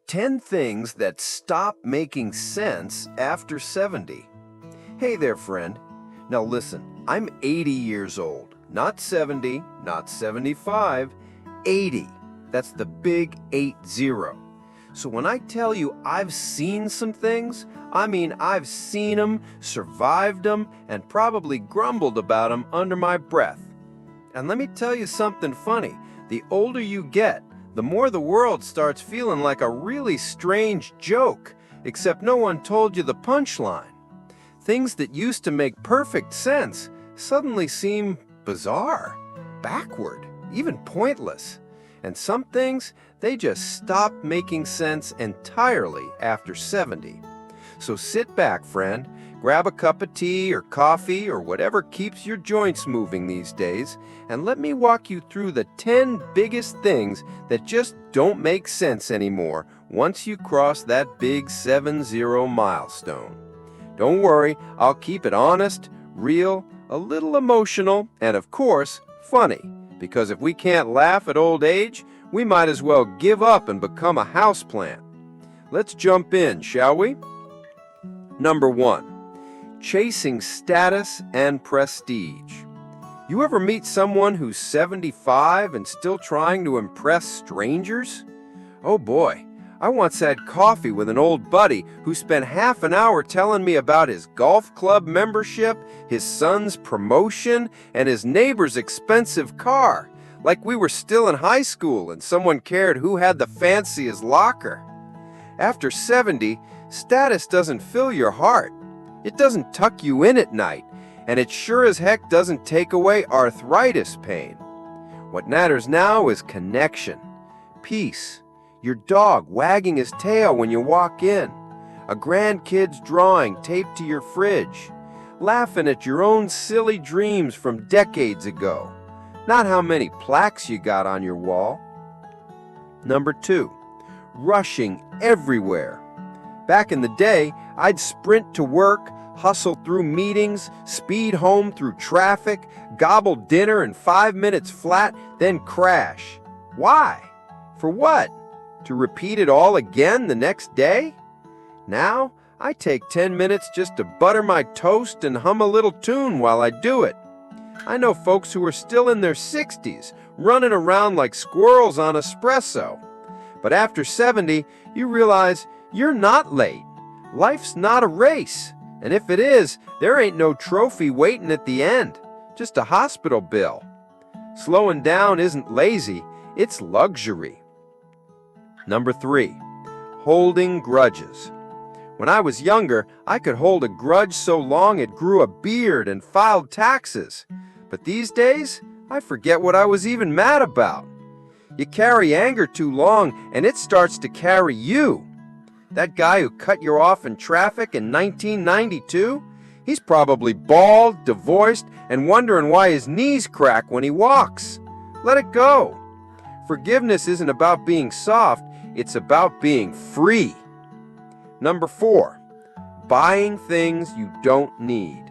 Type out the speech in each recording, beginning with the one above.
10 things that stop making sense after 70. Hey there, friend. Now listen, I'm 80 years old. Not 70, not 75, 80. That's the big 80. So when I tell you I've seen some things, I mean I've seen them, survived them, and probably grumbled about them under my breath. And let me tell you something funny. The older you get, the more the world starts feeling like a really strange joke, except no one told you the punchline. Things that used to make perfect sense suddenly seem bizarre, backward, even pointless. And some things, they just stop making sense entirely after 70. So sit back, friend, grab a cup of tea or coffee or whatever keeps your joints moving these days, and let me walk you through the 10 biggest things that just don't make sense anymore once you cross that big 70 milestone. Don't worry, I'll keep it honest, real, a little emotional, and of course, funny. Because if we can't laugh at old age, we might as well give up and become a houseplant. Let's jump in, shall we? Number 1. Chasing status and prestige. You ever meet someone who's 75 and still trying to impress strangers? Oh boy, I once had coffee with an old buddy who spent half an hour telling me about his golf club membership, his son's promotion, and his neighbor's expensive car, like we were still in high school and someone cared who had the fanciest locker. After 70, status doesn't fill your heart. It doesn't tuck you in at night, and it sure as heck doesn't take away arthritis pain. What matters now is connection, peace, your dog wagging his tail when you walk in, a grandkid's drawing taped to your fridge, laughing at your own silly dreams from decades ago, not how many plaques you got on your wall. Number 2, rushing everywhere. Back in the day, I'd sprint to work, hustle through meetings, speed home through traffic, gobble dinner in 5 minutes flat, then crash. Why? For what? To repeat it all again the next day? Now, I take 10 minutes just to butter my toast and hum a little tune while I do it. I know folks who are still in their 60s, running around like squirrels on espresso. But after 70, you realize you're not late. Life's not a race. And if it is, there ain't no trophy waiting at the end, just a hospital bill. Slowing down isn't lazy, it's luxury. Number 3, holding grudges. When I was younger, I could hold a grudge so long it grew a beard and filed taxes. But these days, I forget what I was even mad about. You carry anger too long, and it starts to carry you. That guy who cut you off in traffic in 1992, he's probably bald, divorced, and wondering why his knees crack when he walks. Let it go. Forgiveness isn't about being soft, it's about being free. Number 4, buying things you don't need.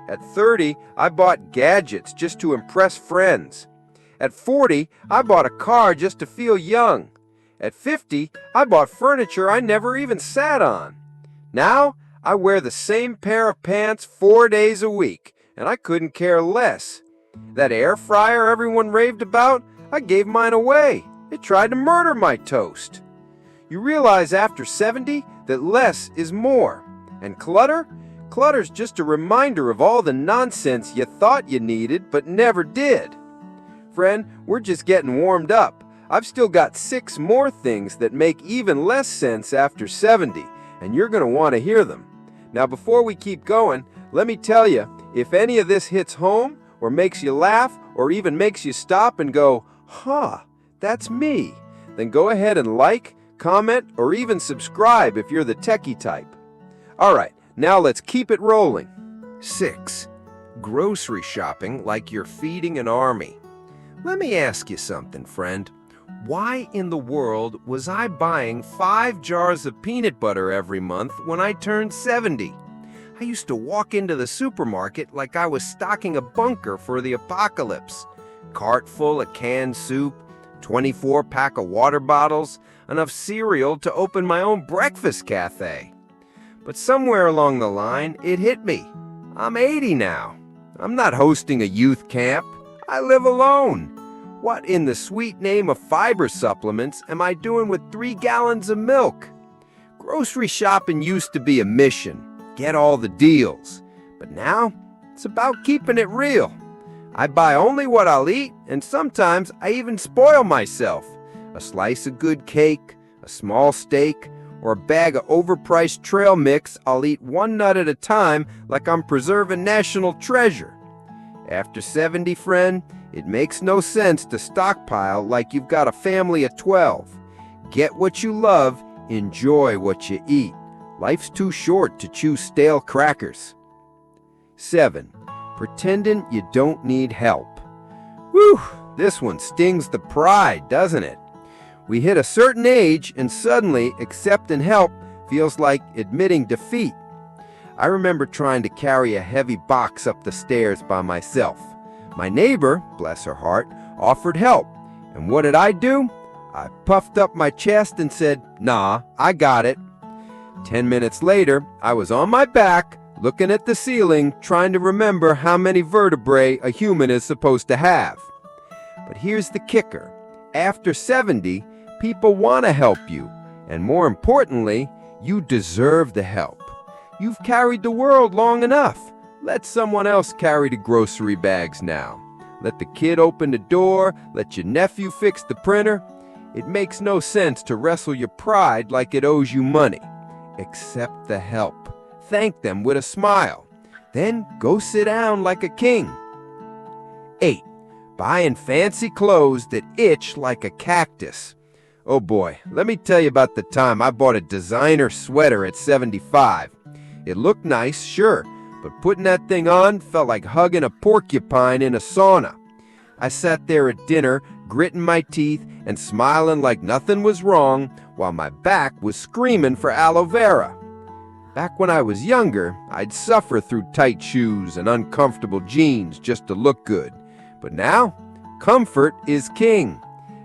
At 30, I bought gadgets just to impress friends. At 40, I bought a car just to feel young. At 50, I bought furniture I never even sat on. Now, I wear the same pair of pants 4 days a week, and I couldn't care less. That air fryer everyone raved about, I gave mine away. It tried to murder my toast. You realize after 70 that less is more. And clutter's just a reminder of all the nonsense you thought you needed but never did. Friend, we're just getting warmed up. I've still got 6 more things that make even less sense after 70, and you're going to want to hear them. Now, before we keep going, let me tell you, if any of this hits home, or makes you laugh, or even makes you stop and go, that's me, then go ahead and like, comment, or even subscribe if you're the techie type. All right, now let's keep it rolling. 6. Grocery shopping like you're feeding an army. Let me ask you something, friend. Why in the world was I buying 5 jars of peanut butter every month when I turned 70? I used to walk into the supermarket like I was stocking a bunker for the apocalypse. Cart full of canned soup, 24 pack of water bottles, enough cereal to open my own breakfast cafe. But somewhere along the line, it hit me. I'm 80 now. I'm not hosting a youth camp. I live alone. What in the sweet name of fiber supplements am I doing with 3 gallons of milk? Grocery shopping used to be a mission. Get all the deals. But now, it's about keeping it real. I buy only what I'll eat, and sometimes I even spoil myself. A slice of good cake, a small steak, or a bag of overpriced trail mix I'll eat one nut at a time like I'm preserving national treasure. After 70, friend, it makes no sense to stockpile like you've got a family of 12. Get what you love, enjoy what you eat. Life's too short to chew stale crackers. 7. Pretending you don't need help. Whew, this one stings the pride, doesn't it? We hit a certain age and suddenly accepting help feels like admitting defeat. I remember trying to carry a heavy box up the stairs by myself. My neighbor, bless her heart, offered help. And what did I do? I puffed up my chest and said, "Nah, I got it." 10 minutes later, I was on my back, looking at the ceiling, trying to remember how many vertebrae a human is supposed to have. But here's the kicker. After 70, people want to help you. And more importantly, you deserve the help. You've carried the world long enough. Let someone else carry the grocery bags now. Let the kid open the door. Let your nephew fix the printer. It makes no sense to wrestle your pride like it owes you money. Accept the help. Thank them with a smile. Then go sit down like a king. 8. Buying fancy clothes that itch like a cactus. Oh boy, let me tell you about the time I bought a designer sweater at 75. It looked nice, sure, but putting that thing on felt like hugging a porcupine in a sauna. I sat there at dinner, gritting my teeth and smiling like nothing was wrong, while my back was screaming for aloe vera. Back when I was younger, I'd suffer through tight shoes and uncomfortable jeans just to look good. But now, comfort is king.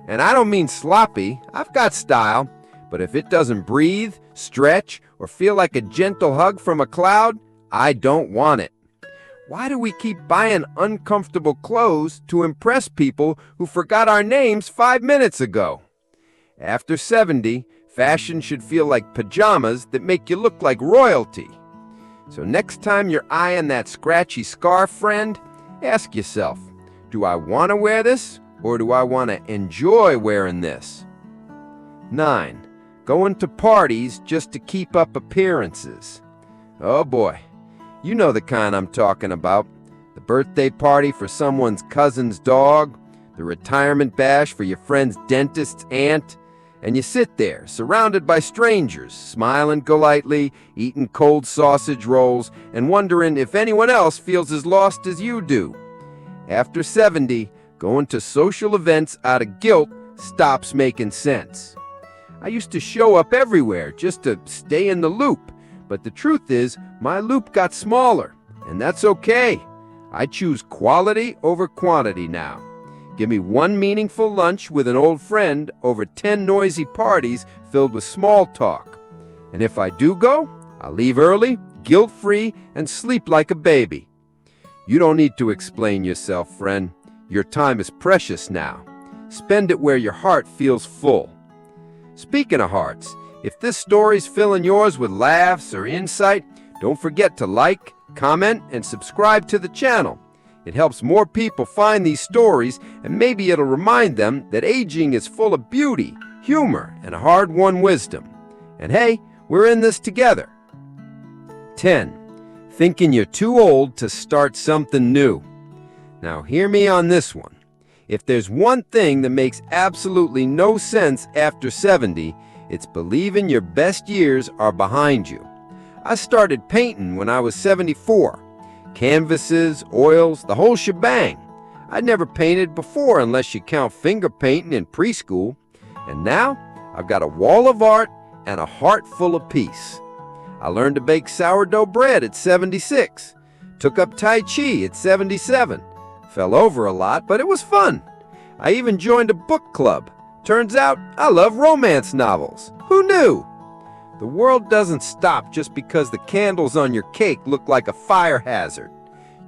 And I don't mean sloppy, I've got style, but if it doesn't breathe, stretch, or feel like a gentle hug from a cloud, I don't want it. Why do we keep buying uncomfortable clothes to impress people who forgot our names 5 minutes ago? After 70, fashion should feel like pajamas that make you look like royalty. So next time you're eyeing that scratchy scarf, friend, ask yourself, do I want to wear this, or do I want to enjoy wearing this? 9. Going to parties just to keep up appearances. Oh boy, you know the kind I'm talking about. The birthday party for someone's cousin's dog, the retirement bash for your friend's dentist's aunt, and you sit there, surrounded by strangers, smiling politely, eating cold sausage rolls, and wondering if anyone else feels as lost as you do. After 70, going to social events out of guilt stops making sense. I used to show up everywhere just to stay in the loop, but the truth is, my loop got smaller, and that's okay. I choose quality over quantity now. Give me one meaningful lunch with an old friend over 10 noisy parties filled with small talk. And if I do go, I'll leave early, guilt-free, and sleep like a baby. You don't need to explain yourself, friend. Your time is precious now. Spend it where your heart feels full. Speaking of hearts, if this story's filling yours with laughs or insight, don't forget to like, comment, and subscribe to the channel. It helps more people find these stories, and maybe it'll remind them that aging is full of beauty, humor, and hard-won wisdom. And hey, we're in this together. 10. Thinking you're too old to start something new. Now hear me on this one. If there's one thing that makes absolutely no sense after 70, it's believing your best years are behind you. I started painting when I was 74. Canvases, oils, the whole shebang. I'd never painted before unless you count finger painting in preschool. And now, I've got a wall of art and a heart full of peace. I learned to bake sourdough bread at 76. Took up Tai Chi at 77. Fell over a lot, but it was fun. I even joined a book club. Turns out I love romance novels. Who knew? The world doesn't stop just because the candles on your cake look like a fire hazard.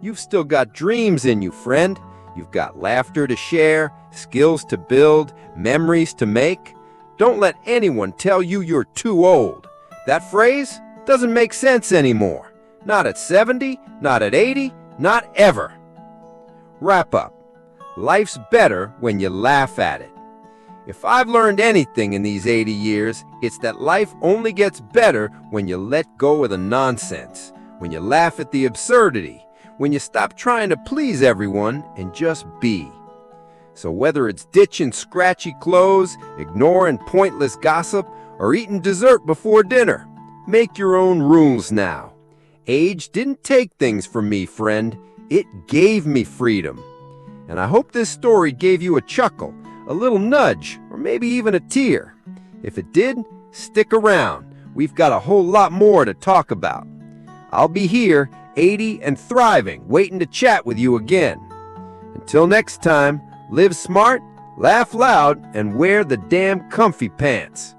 You've still got dreams in you, friend. You've got laughter to share, skills to build, memories to make. Don't let anyone tell you you're too old. That phrase doesn't make sense anymore. Not at 70, not at 80, not ever. Wrap up. Life's better when you laugh at it. If I've learned anything in these 80 years, it's that life only gets better when you let go of the nonsense, when you laugh at the absurdity, when you stop trying to please everyone and just be. So whether it's ditching scratchy clothes, ignoring pointless gossip, or eating dessert before dinner, make your own rules now. Age didn't take things from me, friend. It gave me freedom. And I hope this story gave you a chuckle, a little nudge, or maybe even a tear. If it did, stick around. We've got a whole lot more to talk about. I'll be here, 80 and thriving, waiting to chat with you again. Until next time, live smart, laugh loud, and wear the damn comfy pants.